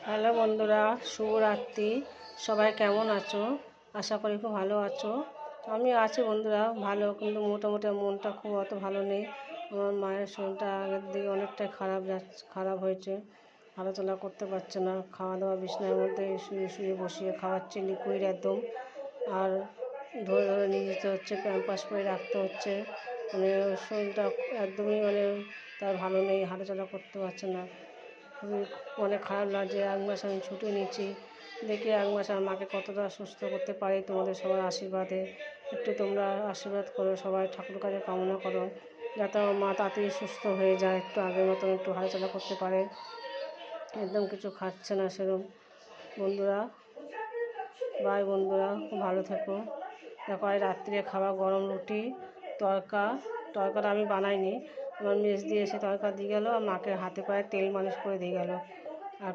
Hello বন্ধুরা, শুভরাত্রি। সবাই কেমন আছো? আশা করি খুব ভালো আছো। আমি আছি বন্ধুরা ভালো, কিন্তু মোটামুটি মনটা খুব অত ভালো নেই। আমার মায়ের শরীরটা আগের দিকে অনেকটাই খারাপ হয়েছে। হাঁটাচলা করতে পারছে না, খাওয়া দাওয়া বিছানার মধ্যে শুয়ে শুয়ে বসিয়ে খাওয়াচ্ছে লিকুইড একদম। আর ধরে ধরে নিয়ে যেতে হচ্ছে, প্যাম্পাস করে রাখতে হচ্ছে। শরীরটা একদমই তার ভালো নেই, হাঁটাচলা করতে পারছে না। খুবই অনেক খারাপ লাগছে। 1 মাস আমি ছুটি নিচ্ছি, দেখি 1 মাস আমার মাকে কতটা সুস্থ করতে পারি। তোমাদের সবার আশীর্বাদে একটু তোমরা আশীর্বাদ করো, সবাই ঠাকুর কাছে কামনা করো যাতে আমার মা তাড়াতাড়ি সুস্থ হয়ে যায়, একটু আগের মতন একটু হাঁটাচলা করতে পারে। একদম কিছু খাচ্ছে না সেরকম। বন্ধুরা, বাই বন্ধুরা, খুব ভালো থেকো। দেখো আজ রাত্রে খাওয়া গরম রুটি, তরকাটা আমি বানাইনি, আমার মেস দিয়ে এসে তরকা দিয়ে গেলো, আর মাকে হাতে পায়ে তেল মালিশ করে দিয়ে গেলো। আর